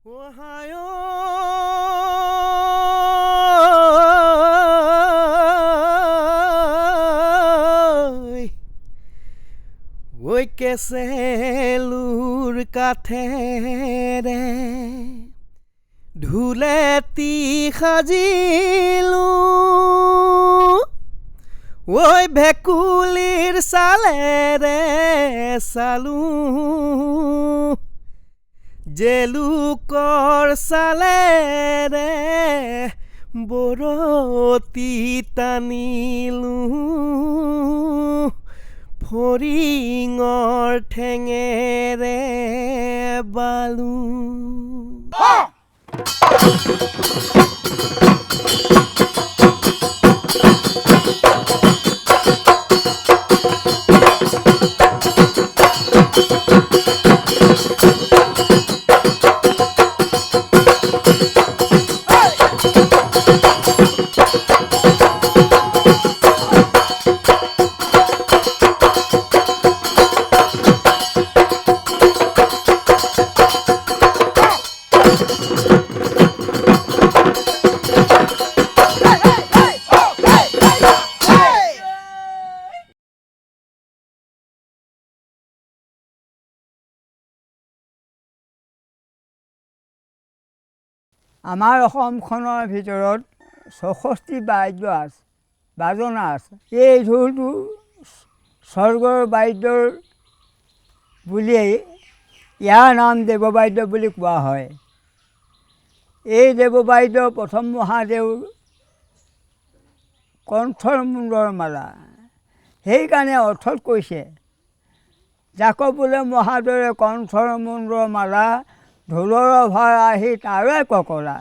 ওই কেচেলুৰ কাঠেৰে ঢোলেটি সাজিলো ওই ভেকুলীৰ চালেৰে চালো জেলুকৰ চালেৰে বৰতি টানিলো ফৰিঙৰ ঠেঙেৰে বালো আমাৰ অসমখনৰ ভিতৰত ৬৬টি বাজনা আছে এই ঢোলটো স্বৰ্গৰ বাদ্যৰ বুলিয়েই ইয়াৰ নাম দেৱবাদ্য বুলি কোৱা হয় এই দেৱবাদ্য প্ৰথম মহাদেৱ কণ্ঠৰ মুণ্ডৰ মালা সেইকাৰণে অৰ্থত কৈছে যাক বোলে মহাদেৱে কণ্ঠৰ মুণ্ডৰ মালা ঢোলৰ ভাৰ আহি তাৰে ককলা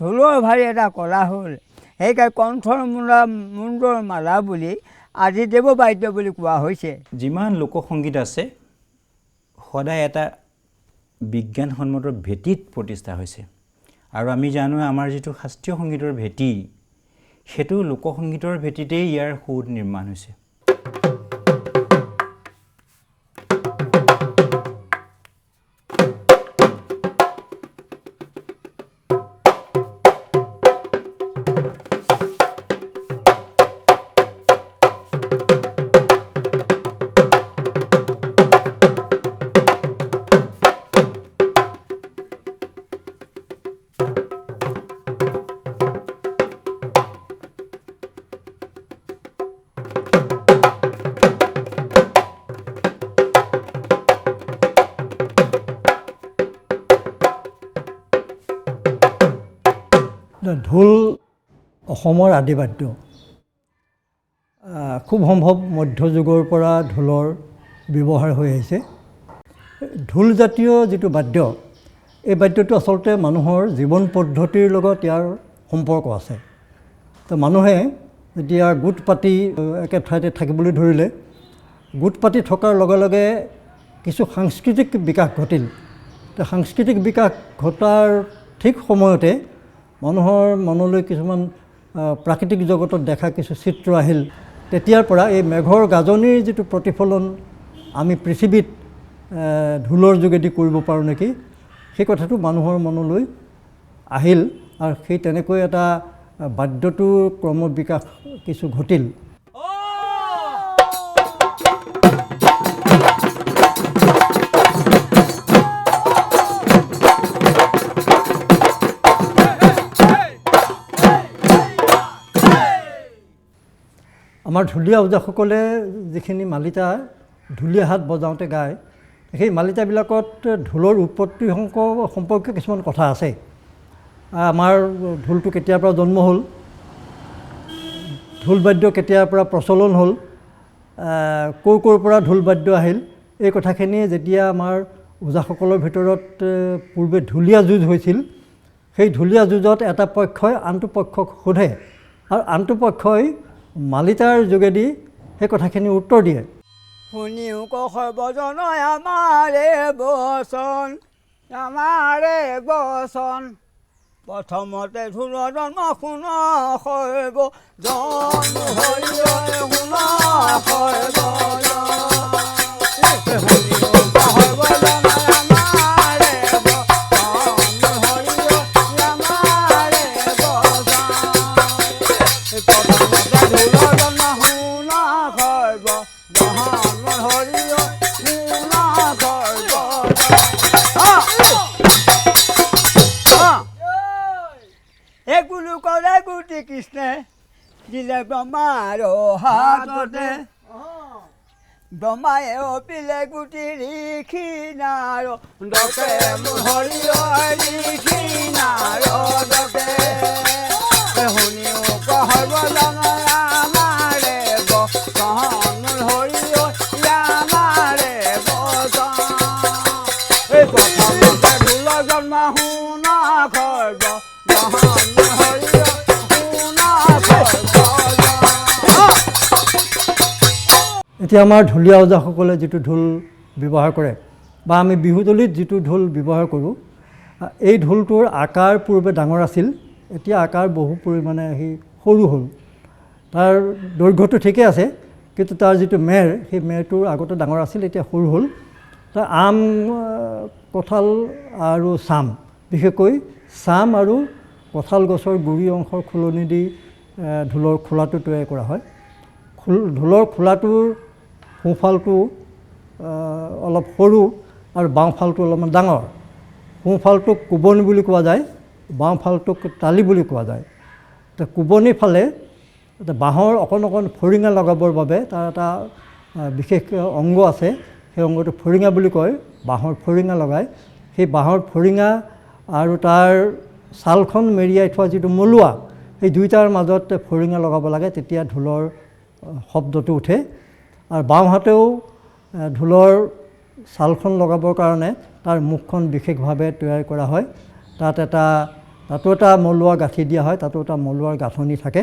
ঢোলৰ ভাৰি এটা কলা হ'ল সেইকাৰণে কণ্ঠৰ মুণ্ডৰ মালা বুলি আজি দেৱবাদ্য বুলি কোৱা হৈছে যিমান লোকসংগীত আছে সদায় এটা বিজ্ঞানসন্মত ভেটিত প্ৰতিষ্ঠা হৈছে আৰু আমি জানো আমাৰ যিটো শাস্ত্ৰীয় সংগীতৰ ভেটি সেইটো লোকসংগীতৰ ভেটিতেই ইয়াৰ সুৰ নিৰ্মাণ হৈছে ঢোল অসমৰ আদিবাদ্য খুব সম্ভৱ মধ্যযুগৰ পৰা ঢোলৰ ব্যৱহাৰ হৈ আহিছে ঢোলজাতীয় যিটো বাদ্য এই বাদ্যটো আচলতে মানুহৰ জীৱন পদ্ধতিৰ লগত ইয়াৰ সম্পৰ্ক আছে তো মানুহে যেতিয়া গোট পাতি একে ঠাইতে থাকিবলৈ ধৰিলে গোট পাতি থকাৰ লগে লগে কিছু সাংস্কৃতিক বিকাশ ঘটিল তো সাংস্কৃতিক বিকাশ ঘটাৰ ঠিক সময়তে মানুহৰ মনলৈ কিছুমান প্ৰাকৃতিক জগতত দেখা কিছু চিত্ৰ আহিল তেতিয়াৰ পৰা এই মেঘৰ গাজনিৰ যিটো প্ৰতিফলন আমি পৃথিৱীত ঢোলৰ যোগেদি কৰিব পাৰোঁ নেকি সেই কথাটো মানুহৰ মনলৈ আহিল আৰু সেই তেনেকৈ এটা বাদ্যটোৰ ক্ৰম বিকাশ কিছু ঘটিল আমাৰ ঢুলীয়া ওজাসকলে যিখিনি মালিতা ঢুলীয়া হাত বজাওঁতে গায় সেই মালিতাবিলাকত ঢোলৰ উৎপত্তি সম্পৰ্কীয় কিছুমান কথা আছে আমাৰ ঢোলটো কেতিয়াৰ পৰা জন্ম হ'ল ঢোল বাদ্য কেতিয়াৰ পৰা প্ৰচলন হ'ল ক'ৰ পৰা ঢোল বাদ্য আহিল এই কথাখিনি যেতিয়া আমাৰ ওজাসকলৰ ভিতৰত পূৰ্বে ঢুলীয়া যুঁজ হৈছিল সেই ঢুলীয়া যুঁজত এটা পক্ষই আনটো পক্ষক সোধে আৰু আনটো পক্ষই মালিতাৰ যোগেদি সেই কথাখিনি উত্তৰ দিয়ে শুনিও সৰ্বজনয় আমাৰে বচন প্ৰথমতে ঢোলৰ জন্ম শুন সৰ্ব জন শুন সৰ্বজন শ্ৰীকৃষ্ণে দিলে ব্ৰহ্মাৰ হাততে ব্ৰহ্মাই অপিলে গুটি ঋষি নাৰদকে হৰি ঋষি নাৰদকে শুনিও সৰ্বজন আমাৰে বচন হৰি আমাৰে বচন এই প্ৰথমতে ঢোল জন্ম শুনা খৰ্ব হৰি শুনা খৰ্ব। এতিয়া আমাৰ ঢুলীয়া ওজাসকলে যিটো ঢোল ব্যৱহাৰ কৰে বা আমি বিহুতলিত যিটো ঢোল ব্যৱহাৰ কৰোঁ, এই ঢোলটোৰ আকাৰ পূৰ্বে ডাঙৰ আছিল, এতিয়া আকাৰ বহু পৰিমাণে সৰু হ'ল। তাৰ দৈৰ্ঘ্যটো ঠিকেই আছে, কিন্তু তাৰ যিটো মেৰ, সেই মেৰটোৰ আগতে ডাঙৰ আছিল, এতিয়া সৰু হ'ল। তাৰ আম, কঁঠাল আৰু চাম, বিশেষকৈ চাম আৰু কঁঠাল গছৰ গুৰি অংশৰ খুলনি দি ঢোলৰ খোলাটো তৈয়াৰ কৰা হয়। ঢোলৰ খোলাটোৰ সোঁফালটো অলপ সৰু আৰু বাওঁফালটো অলপমান ডাঙৰ। সোঁফালটোক কোবনি বুলি কোৱা যায়, বাওঁফালটোক তালি বুলি কোৱা যায়। তো কোবনি ফালে বাঁহৰ অকণ অকণ ফৰিঙা লগাবৰ বাবে তাৰ এটা বিশেষ অংগ আছে, সেই অংগটো ফৰিঙা বুলি কয়। বাঁহৰ ফৰিঙা লগায়, সেই বাঁহৰ ফৰিঙা আৰু তাৰ ছালখন মেৰিয়াই থোৱা যিটো মলুৱা, সেই দুয়োটাৰ মাজত ফৰিঙা লগাব লাগে, তেতিয়া ঢোলৰ শব্দটো উঠে। আৰু বাওঁহাতেও ঢোলৰ ছালখন লগাবৰ কাৰণে তাৰ মুখখন বিশেষভাৱে তৈয়াৰ কৰা হয়। তাতো এটা মলুৱা গাঁঠি দিয়া হয়, তাতো এটা মলুৱাৰ গাঁথনি থাকে।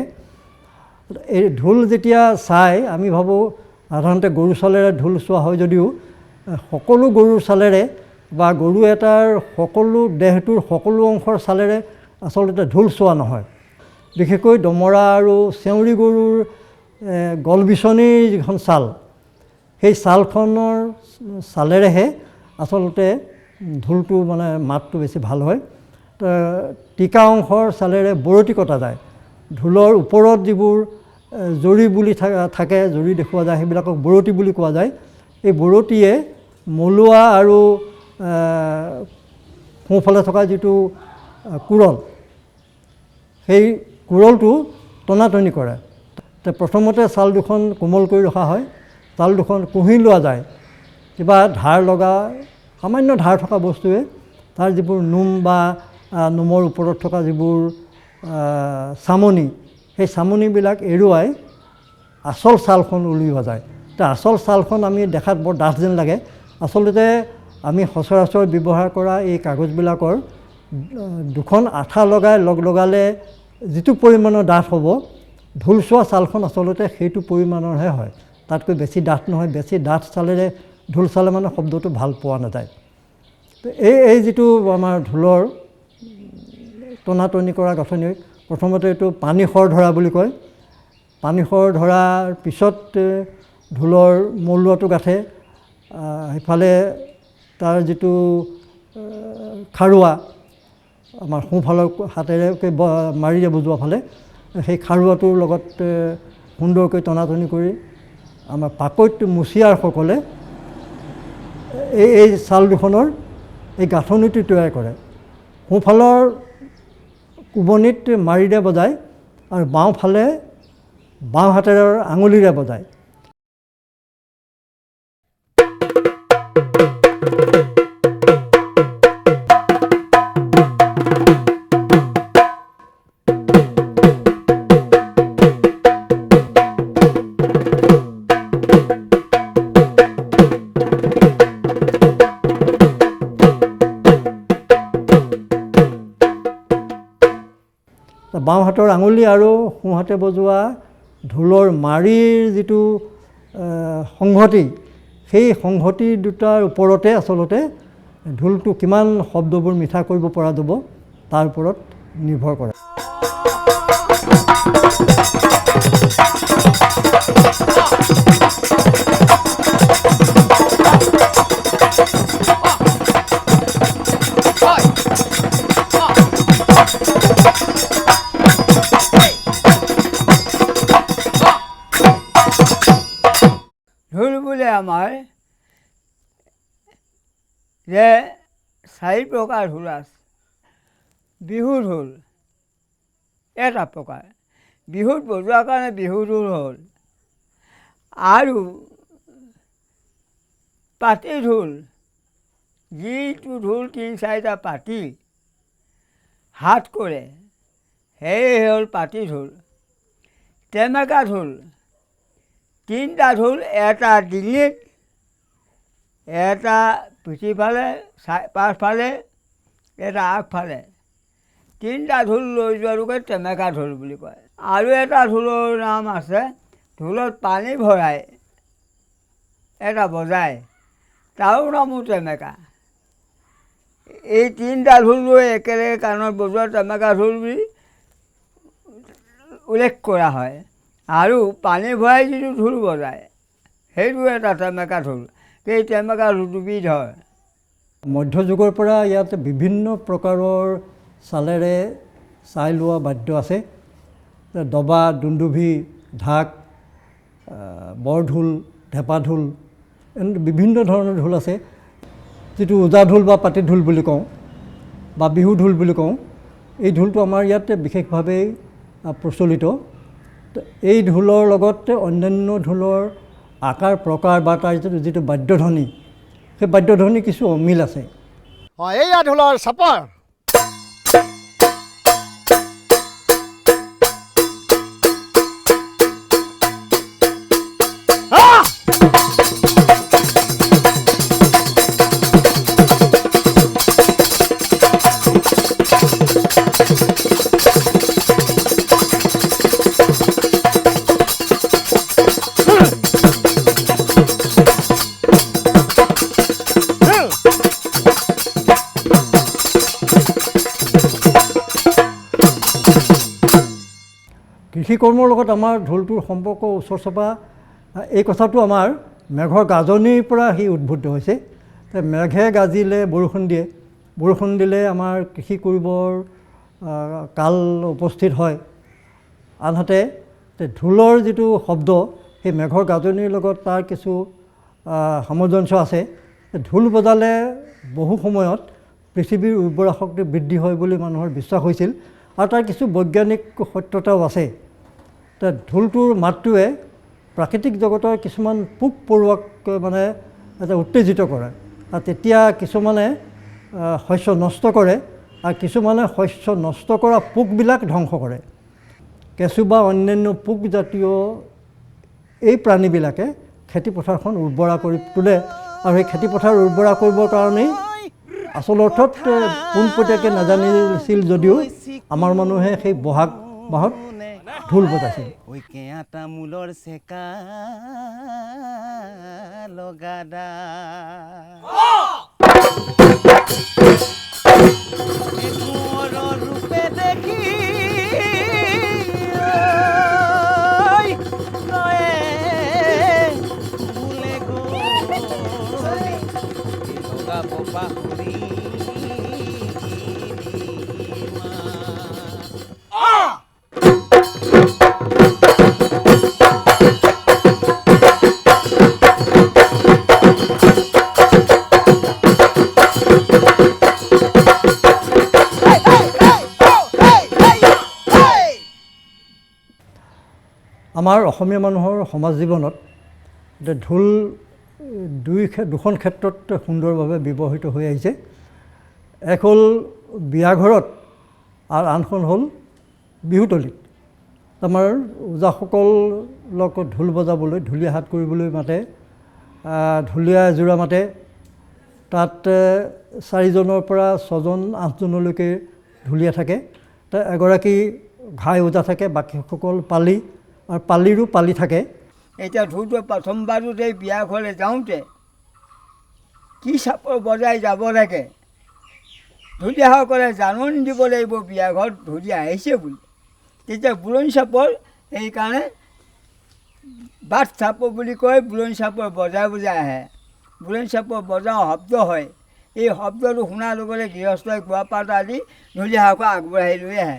এই ঢোল যেতিয়া চাই আমি ভাবোঁ সাধাৰণতে গৰু চালেৰে ঢোল চোৱা হয় যদিও সকলো গৰুৰ চালেৰে বা গৰু এটাৰ সকলো দেহটোৰ সকলো অংশৰ চালেৰে আচলতে ঢোল চোৱা নহয়। বিশেষকৈ দমৰা আৰু চেউৰী গৰুৰ গলবিচনীৰ যিখন ছাল, সেই ছালখনৰ ছালেৰেহে আচলতে ঢোলটো মানে মাতটো বেছি ভাল হয়। টিকা অংশৰ ছালেৰে বৰতি কটা যায়। ঢোলৰ ওপৰত যিবোৰ জৰি বুলি থাকে, জৰি দেখুওৱা যায়, সেইবিলাকক বৰতি বুলি কোৱা যায়। এই বৰতিয়ে মলুৱা আৰু সোঁফালে থকা যিটো কোৰল, সেই কোৰলটো টনাটনি কৰে। প্ৰথমতে ছাল দুখন কোমল কৰি ৰখা হয়, ছাল দুখন কুহি লোৱা যায় কিবা ধাৰ লগা, সামান্য ধাৰ থকা বস্তুৱে তাৰ যিবোৰ নোম বা নোমৰ ওপৰত থকা যিবোৰ চামনি, সেই চামনিবিলাক এৰুৱাই আচল ছালখন উলিওৱা যায়। আচল ছালখন আমি দেখাত বৰ ডাঠ যেন লাগে, আচলতে আমি সচৰাচৰ ব্যৱহাৰ কৰা এই কাগজবিলাকৰ দুখন আঠা লগালে যিটো পৰিমাণৰ ডাঠ হ'ব, ঢোল চোৱা ছালখন আচলতে সেইটো পৰিমাণৰহে হয়, তাতকৈ বেছি ডাঠ নহয়। বেছি ডাঠ ছালেৰে ঢোল চালে মানে শব্দটো ভাল পোৱা নাযায়। তো এই যিটো আমাৰ ঢোলৰ টনাটনি কৰা গাঁথনি, প্ৰথমতে এইটো পানী শৰ ধৰা বুলি কয়। পানী শৰ ধৰাৰ পিছত ঢোলৰ মলুৱাটো গাঁঠে, সিফালে তাৰ যিটো খাৰুৱা, আমাৰ সোঁফালৰ হাতেৰে মাৰিৰে বজোৱা ফালে, সেই খাৰুৱাটোৰ লগত সুন্দৰকৈ টনাটনি কৰি আমাৰ পাকৈত মুচিয়াৰসকলে এই ছাল দুখনৰ এই গাঁথনিটো তৈয়াৰ কৰে। সোঁফালৰ কোবনিত মাৰিৰে বজায় আৰু বাওঁফালে বাওঁ হাতেৰে আঙুলিৰে বজায়। বাওঁ হাতৰ আঙুলি আৰু সোঁহাতে বজোৱা ঢোলৰ মাৰিৰ যিটো সংহতি, সেই সংহতি দুটাৰ ওপৰতে আচলতে ঢোলটো কিমান শব্দবোৰ মিঠা কৰিব পৰা যাব তাৰ ওপৰত নিৰ্ভৰ কৰে। ঢোল বোলে আমাৰ যে 4 প্ৰকাৰ ঢোল আছে। বিহু ঢোল এটা প্ৰকাৰ, বিহুত বজোৱাৰ কাৰণে বিহু ঢোল হ'ল আৰু পাতি ঢোল, যিটো ঢোল ৩-৪টা পাতি হাত কৰে সেই হ'ল পাতি ঢোল। টেমেকা ঢোল 3টা ঢোল, এটা ডিঙিত, এটা পিঠিফালে, পাছফালে, এটা আগফালে, 3টা ঢোল লৈ যোৱাটোকে টেমেকা ঢোল বুলি কয়। আৰু এটা ঢোলৰ নাম আছে, ঢোলত পানী ভৰাই এটা বজায়, তাৰো নামো টেমেকা। এই 3টা ঢোল লৈ একেলগে কাণত বজোৱা টেমেকা ঢোল বুলি উল্লেখ কৰা হয়। আৰু পানী ভৰাই যিটো ঢোল বজায় সেইটো এটা টেমেকা ঢোল। সেই টেমেকা ঢোল দুবিধ হয়। মধ্যযুগৰ পৰা ইয়াত বিভিন্ন প্ৰকাৰৰ চালেৰে চাই লোৱা বাদ্য আছে। দবা, দুন্দুভি, ঢাক, বৰঢোল, ঢেপা ঢোল, এনে বিভিন্ন ধৰণৰ ঢোল আছে। যিটো ওজা ঢোল বা পাতি ঢোল বুলি কওঁ বা বিহু ঢোল বুলি কওঁ, এই ঢোলটো আমাৰ ইয়াত বিশেষভাৱে প্ৰচলিত। এই ঢোলৰ লগত অন্যান্য ঢোলৰ আকাৰ প্ৰকাৰ বা তাৰ যিটো বাদ্যধ্বনি, সেই বাদ্যধ্বনি কিছু অমিল আছে। এইয়া ঢোলৰ চাপৰ। কৃষি কৰ্মৰ লগত আমাৰ ঢোলটোৰ সম্পৰ্ক ওচৰ চপা, এই কথাটো আমাৰ মেঘৰ গাজনিৰ পৰা সি উদ্ভূত হৈছে। মেঘে গাজিলে বৰষুণ দিয়ে, বৰষুণ দিলে আমাৰ কৃষি কৰিবৰ কাল উপস্থিত হয়। আনহাতে ঢোলৰ যিটো শব্দ, সেই মেঘৰ গাজনিৰ লগত তাৰ কিছু সামঞ্জস্য আছে। ঢোল বজালে বহু সময়ত পৃথিৱীৰ উৰ্বৰা শক্তি বৃদ্ধি হয় বুলি মানুহৰ বিশ্বাস হৈছিল আৰু তাৰ কিছু বৈজ্ঞানিক সত্যতাও আছে। ঢোলটোৰ মাতটোৱে প্ৰাকৃতিক জগতৰ কিছুমান পোক পৰুৱাক মানে এটা উত্তেজিত কৰে আৰু তেতিয়া কিছুমানে শস্য নষ্ট কৰে আৰু কিছুমানে শস্য নষ্ট কৰা পোকবিলাক ধ্বংস কৰে। কেঁচু বা অন্যান্য পোকজাতীয় এই প্ৰাণীবিলাকে খেতিপথাৰখন উৰ্বৰা কৰি তোলে আৰু সেই খেতিপথাৰ উৰ্বৰা কৰিবৰ কাৰণেই আচল অৰ্থত পোনপটীয়াকৈ নাজানিছিল যদিও আমাৰ মানুহে সেই বহাগ মাহত ঢোল বজাইছিল। তামোলৰ চেকা লগাদা ৰূপে দেখি পাহৰি আমাৰ অসমীয়া মানুহৰ সমাজ জীৱনত ঢোল দুখন ক্ষেত্ৰত সুন্দৰভাৱে ব্যৱহৃত হৈ আহিছে। এক হ'ল বিয়াঘৰত আৰু আনখন হ'ল বিহুতলীত। আমাৰ ওজাসকলক ঢোল বজাবলৈ, ঢুলীয়া হাত কৰিবলৈ মাতে, ঢুলীয়া এযোৰা মাতে। তাত 4জনৰ পৰা 6জন 8জনলৈকে ঢুলীয়া থাকে। তাত এগৰাকী ঘাই ওজা থাকে, বাকীসকল পালি আৰু পালিৰো পালি থাকে। এতিয়া ঢোলটো প্ৰথমবাৰতে বিয়া ঘৰলৈ যাওঁতে কি চাপৰ বজাই যাব লাগে, ঢুলীয়াসকলে জাননী দিব লাগিব বিয়া ঘৰত ঢুলীয়া আহিছে বুলি। তেতিয়া বুলনি চাপৰ, সেইকাৰণে বাট চাপৰ বুলি কয়, বুলনি চাপৰ বজাই বজাই আহে। বুলনি চাপৰ বজাওঁ শব্দ হয়। এই শব্দটো শুনাৰ লগে লগে গৃহস্থই গোৱা পাত আদি ঢুলীয়াসকল আগবঢ়াই লৈ আহে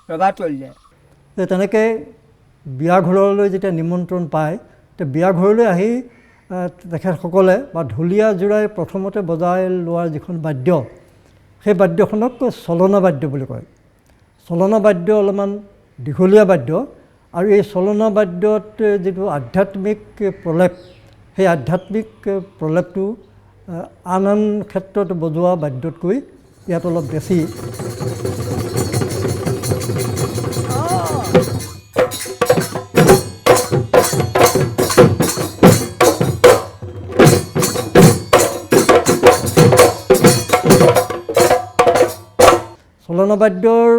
ৰভা তলিলে। তেনেকৈ বিয়া ঘৰলৈ যেতিয়া নিমন্ত্ৰণ পায়, তেতিয়া বিয়া ঘৰলৈ আহি তেখেতসকলে বা ঢুলীয়া যোৰাই প্ৰথমতে বজাই লোৱাৰ যিখন বাদ্য, সেই বাদ্যখনক চলনা বাদ্য বুলি কয়। চলনা বাদ্য অলপমান দীঘলীয়া বাদ্য, আৰু এই চলনা বাদ্যত যিটো আধ্যাত্মিক প্ৰলেপ, সেই আধ্যাত্মিক প্ৰলেপটো আন আন ক্ষেত্ৰত বজোৱা বাদ্যতকৈ ইয়াত অলপ বেছি। চলনা বাদ্যৰ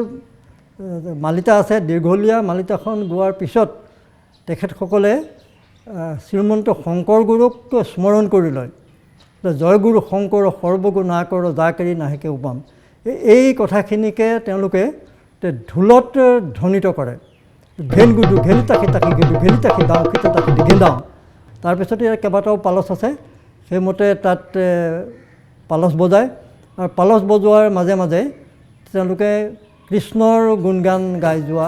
মালিতা আছে। দীঘলীয়া মালিতাখন গোৱাৰ পিছত তেখেতসকলে শ্ৰীমন্ত শংকৰ গুৰুক স্মৰণ কৰি লয়। জয়গুৰু শংকৰ সৰ্বগুণাকৰ যাকেৰি নাহিকে উপাম, এই কথাখিনিকে তেওঁলোকে ঢোলত ধ্বনিত কৰে। ঘেল গুডু ঘেলি তাকি তাকি গুডু ঘেলি তাকি দাওঁ খিতে তাকি গেন্দাওঁ। তাৰপিছতে ইয়াৰ কেইবাটাও পালচ আছে, সেইমতে তাত পালচ বজায়। আৰু পালচ বজোৱাৰ মাজে মাজে তেওঁলোকে কৃষ্ণৰ গুণগান গাই যোৱা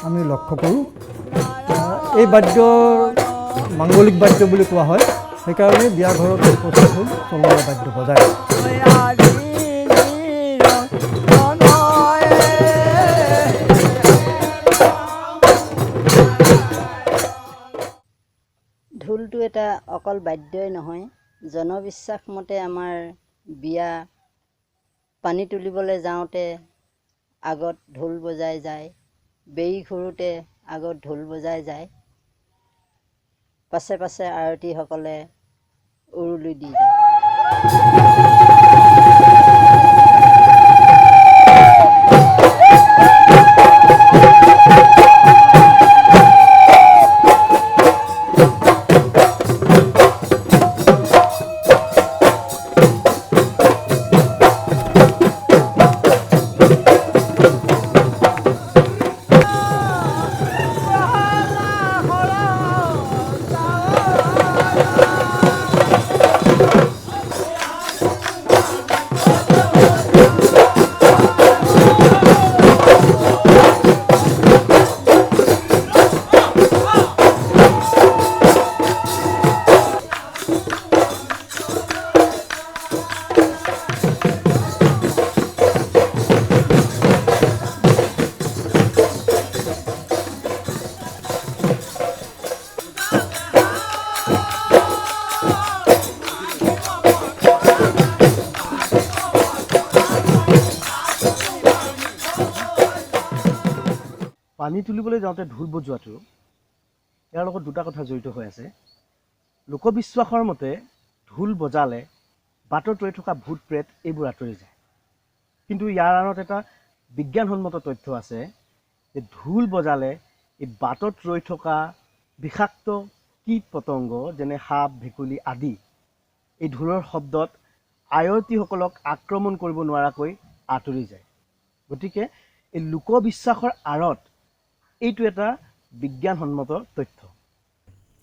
আমি লক্ষ্য কৰোঁ। এই বাদ্য মাংগলিক বাদ্য বুলি কোৱা হয়, সেইকাৰণে বিয়া ঘৰত উপস্থিত হৈ চলনা বাদ্য বজায়। ঢোলটো এটা অকল বাদ্যই নহয়, জনবিশ্বাস মতে আমাৰ বিয়া পানী তুলিবলৈ যাওঁতে আগত ঢোল বজাই যায়, বেৰি ঘূৰোঁতে আগত ঢোল বজাই যায়, পাছে পাছে আৰতীসকলে উৰুলি দি যায়। পানী তুলিবলৈ যাওঁতে ঢোল বজোৱাটো ইয়াৰ লগত দুটা কথা জড়িত হৈ আছে। লোকবিশ্বাসৰ মতে ঢোল বজালে বাটত ৰৈ থকা ভূত প্ৰেত এইবোৰ আঁতৰি যায়। কিন্তু ইয়াৰ আঁৰত এটা বিজ্ঞানসন্মত তথ্য আছে যে ঢোল বজালে এই বাটত ৰৈ থকা বিষাক্ত কীট পতংগ যেনে সাপ ভেকুলী আদি এই ঢোলৰ শব্দত আয়তীসকলক আক্ৰমণ কৰিব নোৱাৰাকৈ আঁতৰি যায়। গতিকে এই লোকবিশ্বাসৰ আঁৰত এইটো এটা বিজ্ঞানসন্মত তথ্য।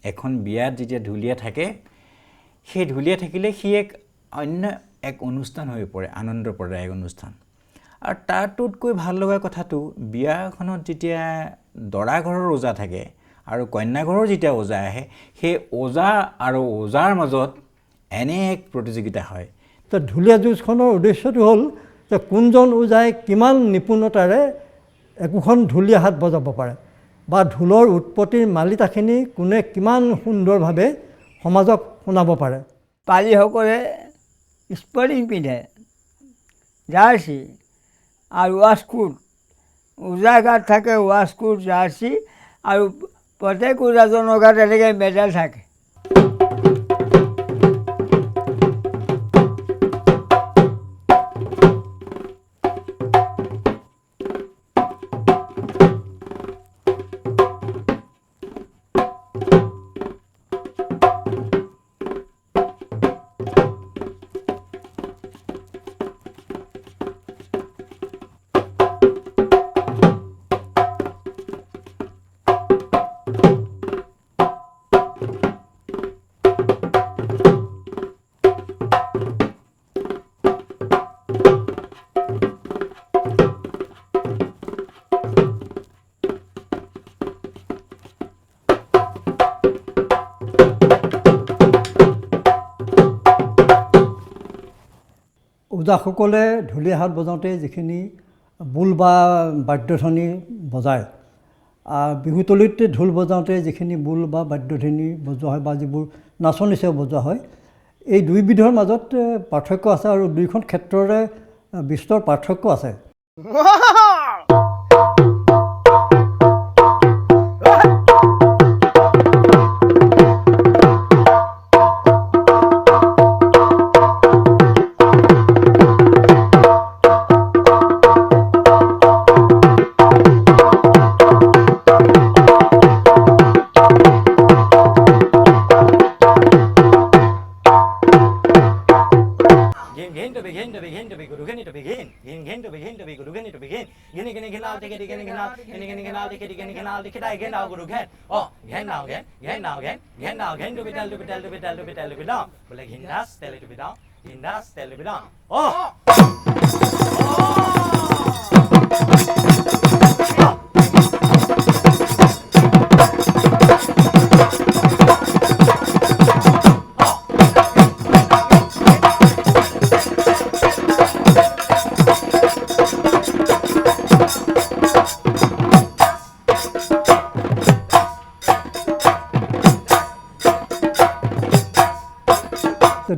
এখন বিয়াত যেতিয়া ঢুলীয়া থাকে, সেই ঢুলীয়া থাকিলে সি অন্য এক অনুষ্ঠান হৈ পৰে, আনন্দপ্ৰদায়ক অনুষ্ঠান। আৰু তাতোতকৈ ভাল লগা কথাটো, বিয়াখনত যেতিয়া দৰা ঘৰৰ ওজা থাকে আৰু কন্যা ঘৰৰ যেতিয়া ওজা আহে, সেই ওজা আৰু ওজাৰ মাজত এনে এক প্ৰতিযোগিতা হয়। তো ঢুলীয়া যুঁজখনৰ উদ্দেশ্যটো হ'ল যে কোনজন ওজাই কিমান নিপুণতাৰে একোখন ঢুলীয়া হাত বজাব পাৰে, বা ঢোলৰ উৎপত্তিৰ মালিতাখিনি কোনে কিমান সুন্দৰভাৱে সমাজক শুনাব পাৰে। পালিসকলে স্পৰ্টিং পিন্ধে, জাৰ্চি আৰু ৱাছকোট। ওজা গাত থাকে ৱাছকোট, জাৰ্চি, আৰু প্ৰত্যেক ওজাজনৰ গাত এনেকৈ মেডেল থাকে। ওজাসকলে ঢুলীয়া হাত বজাওঁতে যিখিনি বোল বা বাদ্যধ্বনি বজায়, বিহুতলিত ঢোল বজাওঁতে যিখিনি বোল বা বাদ্যধনী বজোৱা হয় বা যিবোৰ নাচনিচে বজোৱা হয় এই দুইবিধৰ মাজত পাৰ্থক্য আছে আৰু দুইখন ক্ষেত্ৰৰে বিস্তৰ পাৰ্থক্য আছে।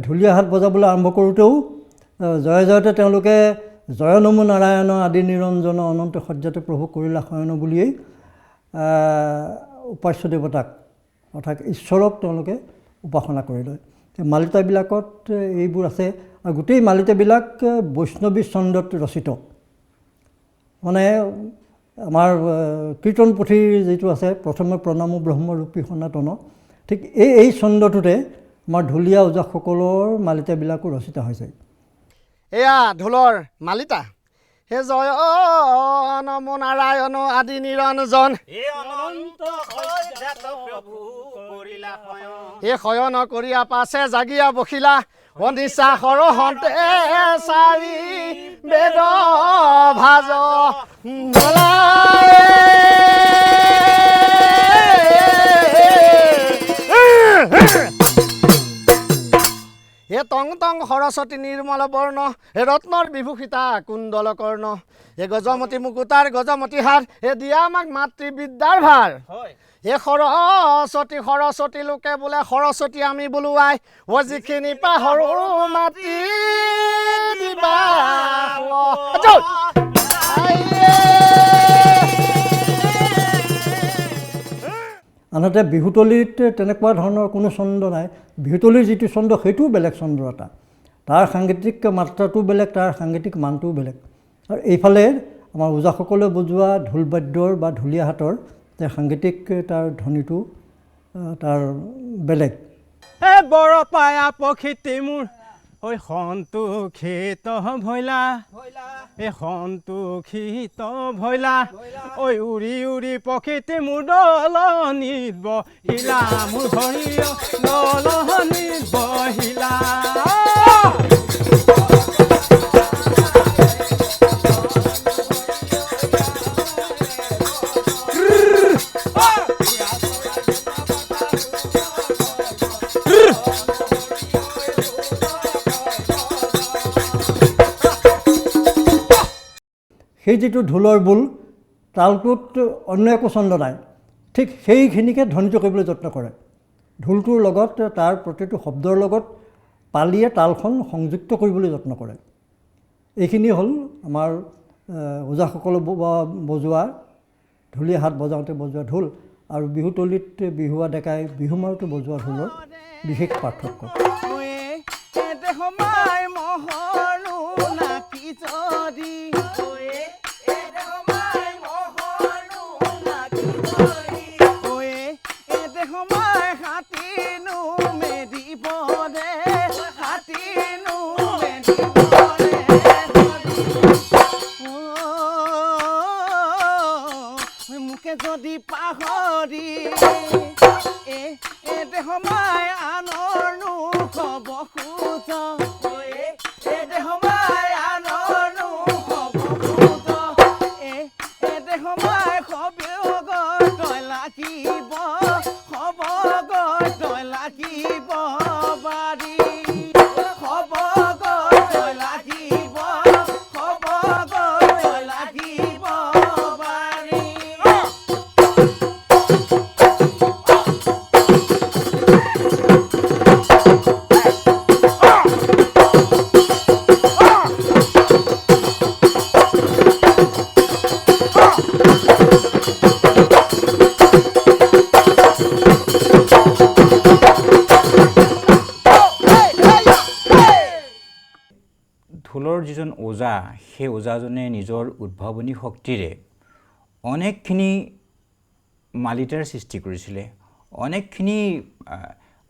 ঢুলীয়া হাত বজাবলৈ আৰম্ভ কৰোঁতেও জয় জয়তে তেওঁলোকে জয় নমো নাৰায়ণ আদি নিৰঞ্জন অনন্ত সজ্জাতে প্ৰভু কৰিলা শয়ন বুলিয়েই উপাস্য দেৱতাক অৰ্থাৎ ঈশ্বৰক তেওঁলোকে উপাসনা কৰি লয়। মালিতাবিলাকত এইবোৰ আছে আৰু গোটেই মালিতাবিলাক বৈষ্ণৱী ছন্দত ৰচিত। মানে আমাৰ কীৰ্তন পুথিৰ যিটো আছে প্ৰথমে প্ৰণাম ব্ৰহ্মৰূপী সনাতন, ঠিক এই ছন্দটোতে আমাৰ ঢুলীয়া ওজাসকলৰ মালিতাবিলাকো ৰচিত হৈছে। এয়া ঢোলৰ মালিতা। হে জয় নমো নাৰায়ণ আদি নিৰঞ্জন হে শয়ন কৰিয়া পাছে জাগিয়া বখিলা অনিশা সৰহন্তে চাৰি বেদ ভাজ হে টং টং সৰস্বতী নিৰ্মল বৰ্ণ হে ৰত্নৰ বিভূষিতা কুণ্ডল কৰ্ণ হে গজমতী মুকুতাৰ গজমতী হাৰ হে দিয়া আমাক মাতৃবিদ্যাৰ ভাৰ হে সৰস্বতী সৰস্বতী লোকে বোলে সৰস্বতী আমি বোলোৱাই অ যিখিনি পাহৰো মাতি দিবা। আনহাতে বিহুতলিত তেনেকুৱা ধৰণৰ কোনো ছন্দ নাই। বিহুতলিৰ যিটো ছন্দ সেইটোও বেলেগ ছন্দ এটা, তাৰ সাংগীতিক মাত্ৰাটো বেলেগ, তাৰ সাংগীতিক মানটোও বেলেগ। আৰু এইফালে আমাৰ ওজাসকলে বজোৱা ঢোল বাদ্যৰ বা ঢুলীয়া হাতৰ সাংগীতিক তাৰ ধ্বনিটো তাৰ বেলেগ। বৰ পায়া পখিতে মোৰ ঐ সন্তোষিত ভৈলা সন্তোষিত ভৈলা ঐ উৰি উৰি পখিতে মোৰ দলনিত বহিলা মোৰ হৰিয় দলনিত বহিলা। সেই যিটো ঢোলৰ বোল তালটোত অন্য একো ছন্দ নাই, ঠিক সেইখিনিকে ধ্বনিত কৰিবলৈ যত্ন কৰে। ঢোলটোৰ লগত তাৰ প্ৰতিটো শব্দৰ লগত পালিয়ে তালখন সংযুক্ত কৰিবলৈ যত্ন কৰে। এইখিনি হ'ল আমাৰ ওজাসকলে বজোৱা ঢুলীয়া হাত বজাওঁতে বজোৱা ঢোল আৰু বিহুতলিত বিহুৱা ডেকাই বিহু মাৰোঁতে বজোৱা ঢোলৰ বিশেষ পাৰ্থক্য। যদি পাহৰি সময় আনৰ খব খোজ সময় আনৰ খব খোজ সময় খবিব তই লাগিব খব তই লাগিব বাৰী খব তই লাগিব খব তই লাগিব বাৰী। ওজা, সেই ওজাজনে নিজৰ উদ্ভাৱনী শক্তিৰে অনেকখিনি মালিতাৰ সৃষ্টি কৰিছিলে,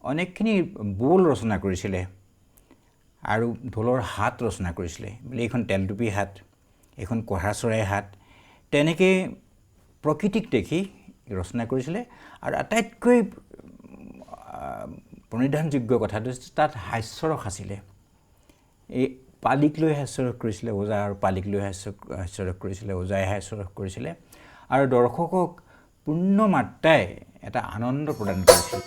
অনেকখিনি বোল ৰচনা কৰিছিলে আৰু ঢোলৰ হাত ৰচনা কৰিছিলে। বোলে এইখন তেলটুপি হাত, এইখন কঢ়া চৰাই হাত, তেনেকৈ প্ৰকৃতিক দেখি ৰচনা কৰিছিলে। আৰু আটাইতকৈ প্ৰণিধানযোগ্য কথাটো তাত হাস্যৰস আছিলে। এই পালিক লৈ হাস্যৰস কৰিছিলে ওজা, আৰু পালিক লৈ হাস্যৰস কৰিছিলে ওজাই, হাস্যৰস কৰিছিলে আৰু দৰ্শকক পূৰ্ণ মাত্ৰাই এটা আনন্দ প্ৰদান কৰিছিল।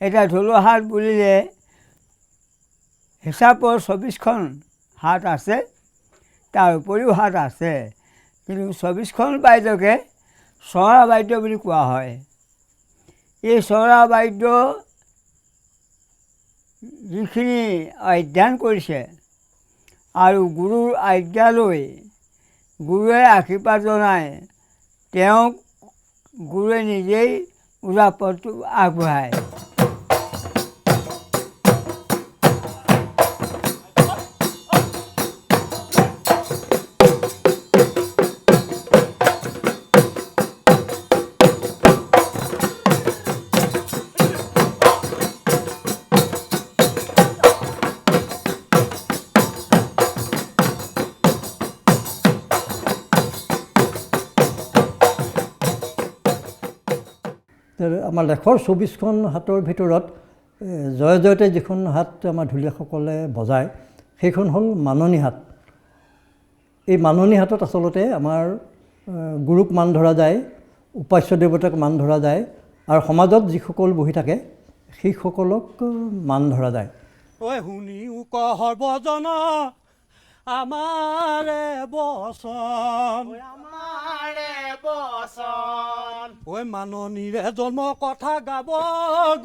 এতিয়া ঢোলৰ হাত বুলিলে হিচাপৰ 24খন হাত আছে, তাৰ উপৰিও হাত আছে, কিন্তু 24খন বাদ্যকে চৰা বাদ্য বুলি কোৱা হয়। এই চৰা বাদ্য যিখিনি অধ্যয়ন কৰিছে আৰু গুৰুৰ আজ্ঞা লৈ গুৰুৱে আশীৰ্বাদ জনাই তেওঁক গুৰুৱে নিজেই ওজা পদটো আগবঢ়ায়। আমাৰ লেখৰ 24খন হাতৰ ভিতৰত জয় জয়তে যিখন হাত আমাৰ ঢুলীয়াসকলে বজায় সেইখন হ'ল মাননি হাত। এই মাননি হাতত আচলতে আমাৰ গুৰুক মান ধৰা যায়, উপাস্য দেৱতাক মান ধৰা যায়, আৰু সমাজত যিসকল বহি থাকে সেইসকলক মান ধৰা যায়। ঐ শুনিও ক সৰ্বজন আমাৰে বচন, ঐ মাননীৰে জন্ম কথা গাব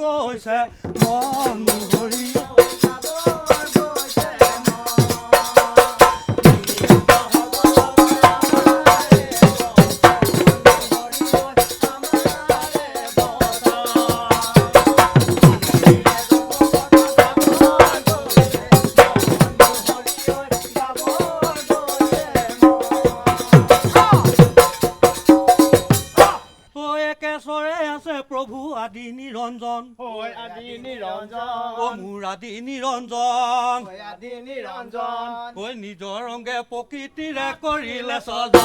গৈছে মন ধৰি। প্ৰভু আদি নিৰঞ্জন, ঐ আদি নিৰঞ্জন, ও মোৰ আদি নিৰঞ্জন, ঐ আদি নিৰঞ্জন, ঐ নিজৰ ৰংগে প্ৰকৃতিৰে কৰিলে সজন।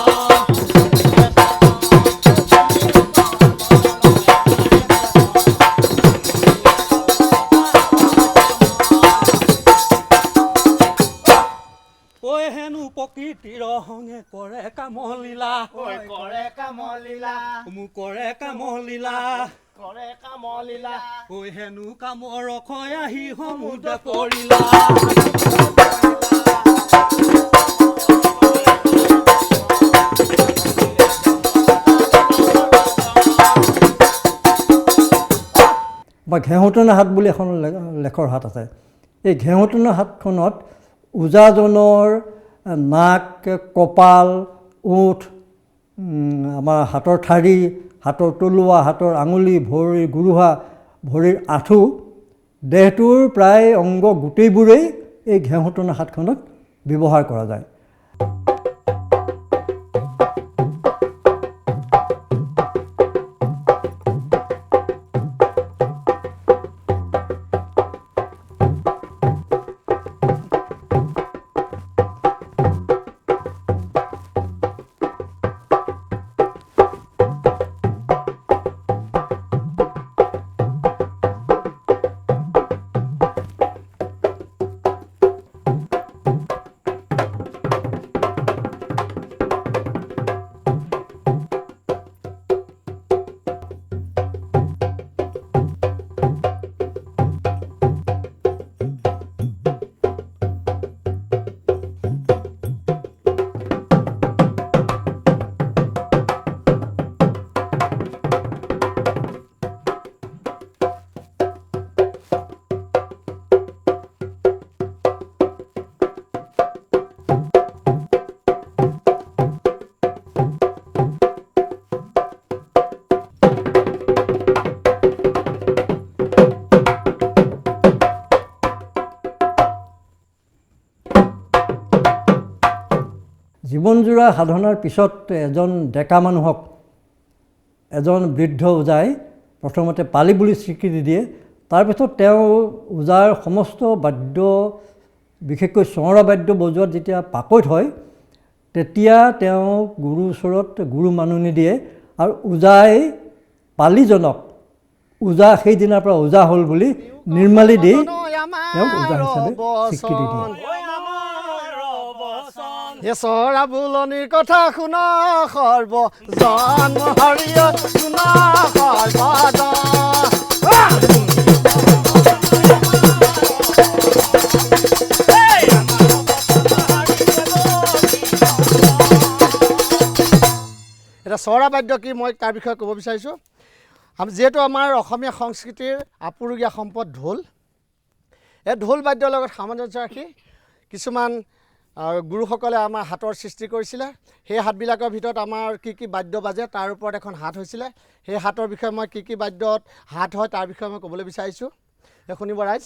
ঐ হেনো প্ৰকৃতিৰ সংগে কৰে কামলীলা, ঐ কৰে কামলীলা, মোক কৰে কামলীলা, কৰে কামলীলা, ঐ হেনো কামৰ ৰখয় আহি সমুদ্ৰ পৰিলা। বা ঘেঁহুতনা হাত বুলি এখন লেখৰ হাত আছে। এই ঘেঁহুতনা হাতখনত ওজাজনৰ নাক, কপাল, ওঠ, আমাৰ হাতৰ ঠাৰি, হাতৰ তলুৱা, হাতৰ আঙুলি, ভৰিৰ গুৰুহা, ভৰিৰ আঁঠু, দেহটোৰ প্ৰায় অংগ গোটেইবোৰেই এই ঘেঁহুতনা হাতখনত ব্যৱহাৰ কৰা যায়। জীৱনজোৰা সাধনাৰ পিছত এজন ডেকা মানুহক এজন বৃদ্ধ ওজাই প্ৰথমতে পালি বুলি স্বীকৃতি দিয়ে। তাৰপিছত তেওঁ ওজাৰ সমস্ত বাদ্য, বিশেষকৈ চঙৰা বাদ্য বজোৱাত যেতিয়া পাকৈত হয়, তেতিয়া তেওঁ গুৰুৰ ওচৰত গুৰু মাননি দিয়ে আৰু ওজাই পালিজনক ওজা সেইদিনাৰ পৰা ওজা হ'ল বুলি নিৰ্মালি দি তেওঁক ওজা হিচাপে স্বীকৃতি দিয়ে। চৰা বোলনিৰ কথা শুন সৰ্বজন হৰিয় শুন সৰ্বজন। এতিয়া চৰা বাদ্য কি মই তাৰ বিষয়ে ক'ব বিচাৰিছোঁ। যিহেতু আমাৰ অসমীয়া সংস্কৃতিৰ আপুৰুগীয়া সম্পদ ঢোল, এই ঢোল বাদ্যৰ লগত সামঞ্জস্য ৰাখি কিছুমান গুৰুসকলে আমাৰ হাতৰ সৃষ্টি কৰিছিলে। সেই হাতবিলাকৰ ভিতৰত আমাৰ কি কি বাদ্য বাজে তাৰ ওপৰত এখন হাত হৈছিলে। সেই হাতৰ বিষয়ে মই কি কি বাদ্যত হাত হয় তাৰ বিষয়ে মই ক'বলৈ বিচাৰিছোঁ। শুনিব ৰাইজ।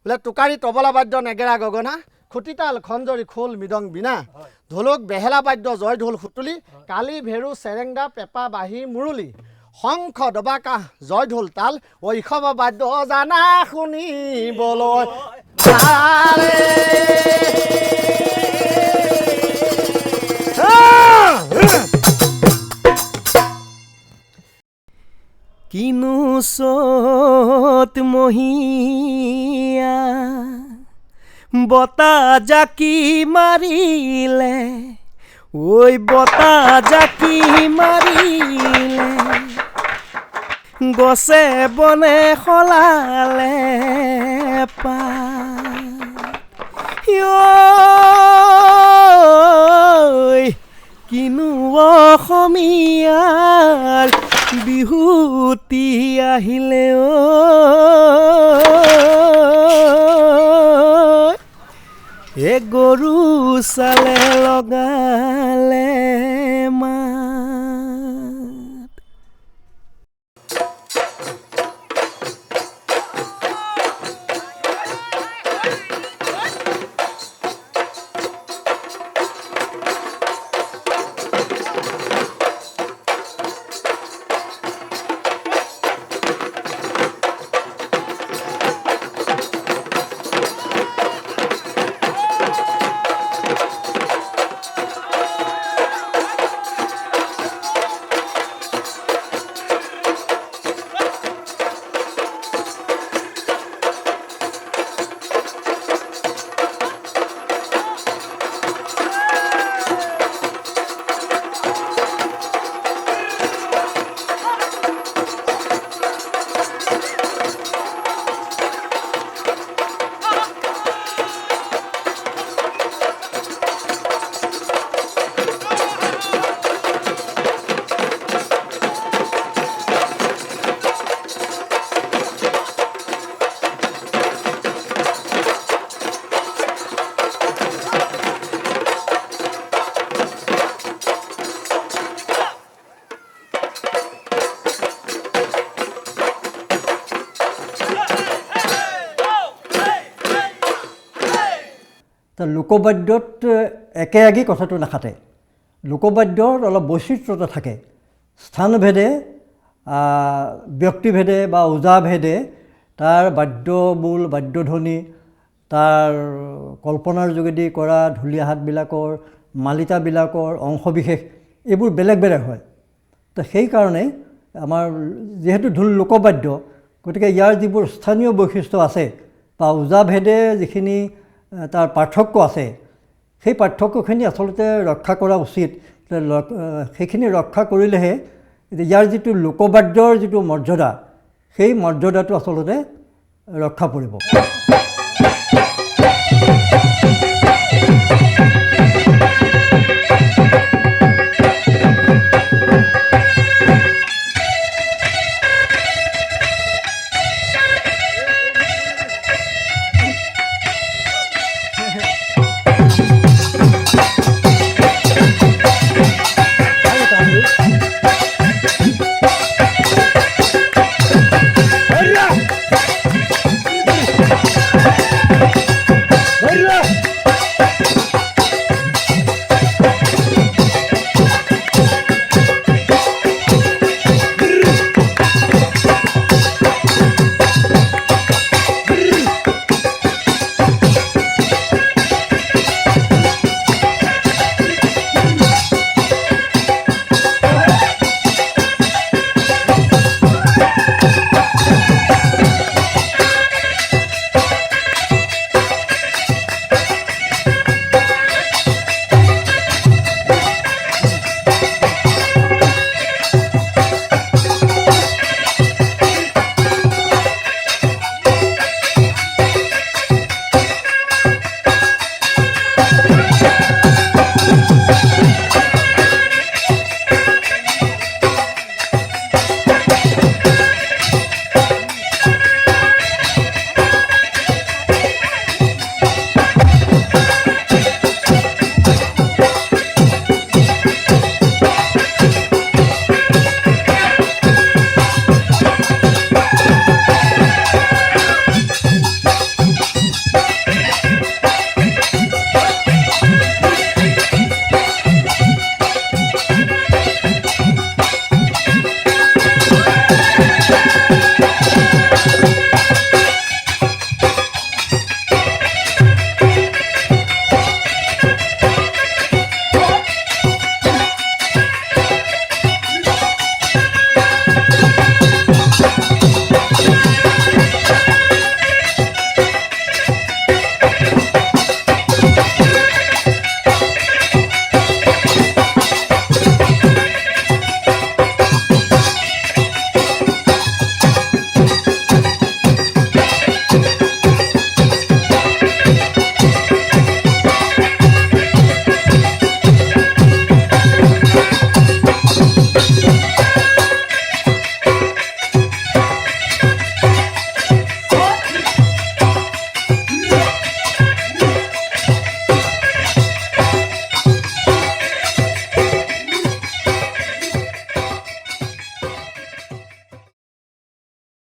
বোলে টোকাৰী তবলা বাদ্য নেগেৰা গগনা, খুটিতাল খঞ্জৰি খোল মৃদং বিনা, ঢোলক বেহেলা বাদ্য জয় ঢোল সুতুলি, কালি ভেৰু চেৰেংদা পেঁপা বাঁহী মুৰুলি, শংখ দবাকাহ জয় ঢোল তাল, ঐশৱ বাদ্য জানা শুনিবলৈ কিনো চত মহীয়া বতাহ জাকি মাৰিলে, ঐ বতাহ জাকি মাৰিলে, গছে বনে সলালে কিনো অসমীয়াৰ বিহুতি আহিলে এ গৰু চালে লগালে মাত। লোকবাদ্যত একেৰাগী কথাটো নাখাতে। লোকবাদ্যত অলপ বৈচিত্ৰতা থাকে। স্থানভেদে, ব্যক্তিভেদে বা ওজাভেদে তাৰ বাদ্যবোল, বাদ্যধ্বনি, তাৰ কল্পনাৰ যোগেদি কৰা ঢুলীয়া হাতবিলাকৰ, মালিতাবিলাকৰ অংশবিশেষ এইবোৰ বেলেগ বেলেগ হয়। তো সেইকাৰণে আমাৰ যিহেতু ঢোল লোকবাদ্য, গতিকে ইয়াৰ যিবোৰ স্থানীয় বৈশিষ্ট্য আছে বা ওজাভেদে যিখিনি তাৰ পাৰ্থক্য আছে, সেই পাৰ্থক্যখিনি আচলতে ৰক্ষা কৰা উচিত। সেইখিনি ৰক্ষা কৰিলেহে ইয়াৰ যিটো লোকবাদ্যৰ যিটো মৰ্যাদা, সেই মৰ্যাদাটো আচলতে ৰক্ষা পৰিব।